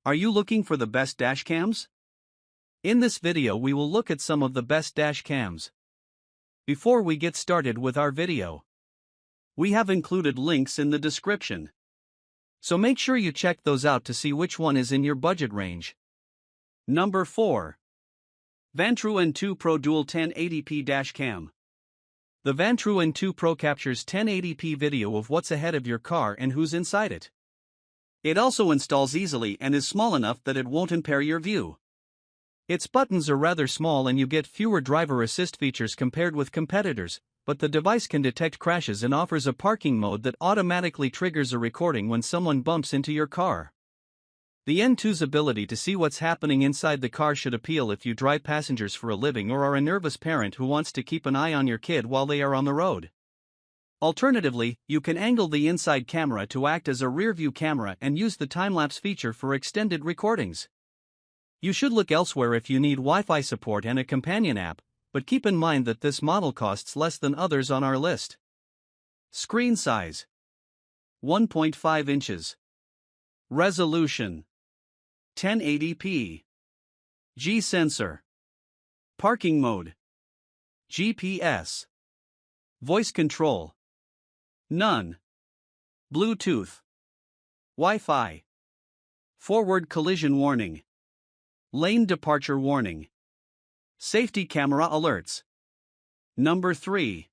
Are you looking for the best dash cams? In this video we will look at some of the best dash cams. Before we get started with our video, we have included links in the description. So make sure you check those out to see which one is in your budget range. Number 4. VanTrue N2 Pro Dual 1080p Dash Cam. The VanTrue N2 Pro captures 1080p video of what's ahead of your car and who's inside it. It also installs easily and is small enough that it won't impair your view. Its buttons are rather small and you get fewer driver assist features compared with competitors, but the device can detect crashes and offers a parking mode that automatically triggers a recording when someone bumps into your car. The N2's ability to see what's happening inside the car should appeal if you drive passengers for a living or are a nervous parent who wants to keep an eye on your kid while they are on the road. Alternatively, you can angle the inside camera to act as a rear-view camera and use the time-lapse feature for extended recordings. You should look elsewhere if you need Wi-Fi support and a companion app, but keep in mind that this model costs less than others on our list. Screen size: 1.5 inches. Resolution: 1080p. G-sensor. Parking mode. GPS. Voice control. None. Bluetooth. Wi-Fi. Forward collision warning. Lane departure warning. Safety camera alerts. Number 3.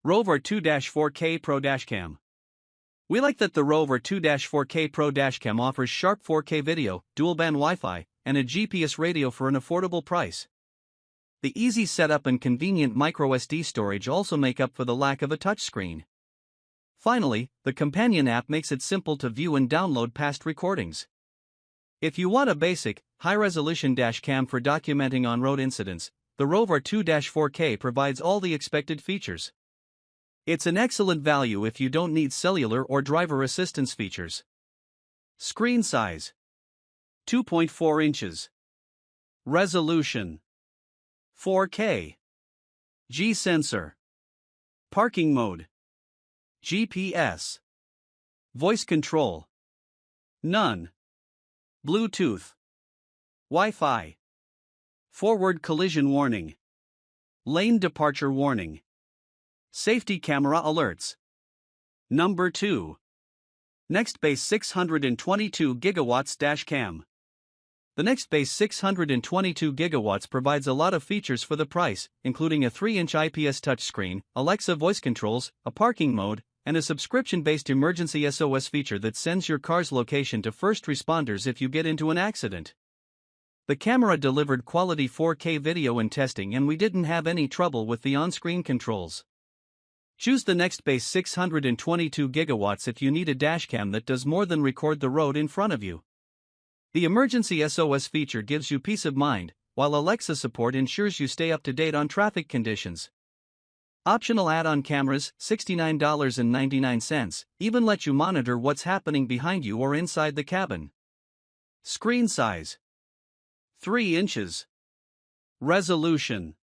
Rove 2-4K Pro Dashcam. We like that the Rove 2-4K Pro Dashcam offers sharp 4K video, dual-band Wi-Fi, and a GPS radio for an affordable price. The easy setup and convenient microSD storage also make up for the lack of a touchscreen. Finally, the companion app makes it simple to view and download past recordings. If you want a basic, high-resolution dash cam for documenting on-road incidents, the Rove 2-4K provides all the expected features. It's an excellent value if you don't need cellular or driver assistance features. Screen size: 2.4 inches. Resolution: 4K. G-sensor. Parking mode. GPS. Voice control. None. Bluetooth. Wi-Fi. Forward collision warning. Lane departure warning. Safety camera alerts. Number 2. Nextbase 622GW Dash Cam. The Nextbase 622GW provides a lot of features for the price, including a 3-inch IPS touchscreen, Alexa voice controls, a parking mode, and a subscription-based emergency SOS feature that sends your car's location to first responders if you get into an accident. The camera delivered quality 4K video in testing and we didn't have any trouble with the on-screen controls. Choose the Nextbase 622GW if you need a dashcam that does more than record the road in front of you. The emergency SOS feature gives you peace of mind, while Alexa support ensures you stay up to date on traffic conditions. Optional add-on cameras, $69.99, even let you monitor what's happening behind you or inside the cabin. Screen size: 3 inches. Resolution: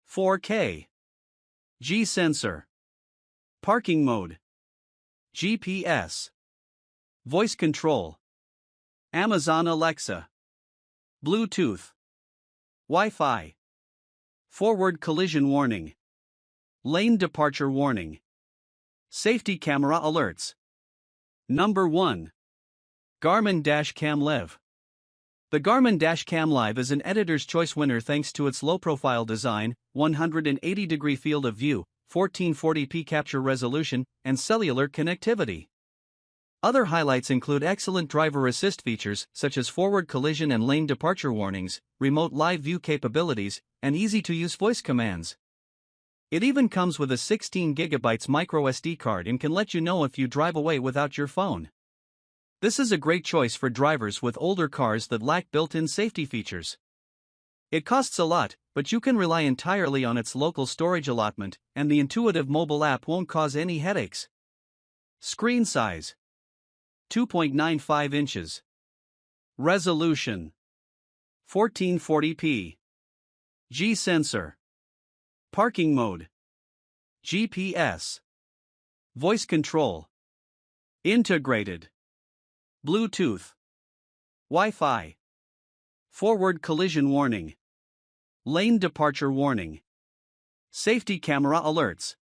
4K. G-sensor. Parking mode. GPS. Voice control. Amazon Alexa. Bluetooth. Wi-Fi. Forward collision warning. Lane departure warning. Safety camera alerts. Number 1. Garmin Dashcam Live. The Garmin Dashcam Live is an editor's choice winner thanks to its low-profile design, 180-degree field of view, 1440p capture resolution, and cellular connectivity. Other highlights include excellent driver assist features such as forward collision and lane departure warnings, remote live view capabilities, and easy-to-use voice commands. It even comes with a 16GB microSD card and can let you know if you drive away without your phone. This is a great choice for drivers with older cars that lack built-in safety features. It costs a lot, but you can rely entirely on its local storage allotment, and the intuitive mobile app won't cause any headaches. Screen size: 2.95 inches. Resolution: 1440p. G-sensor. Parking mode. GPS. Voice control. Integrated. Bluetooth. Wi-Fi. Forward collision warning. Lane departure warning. Safety camera alerts.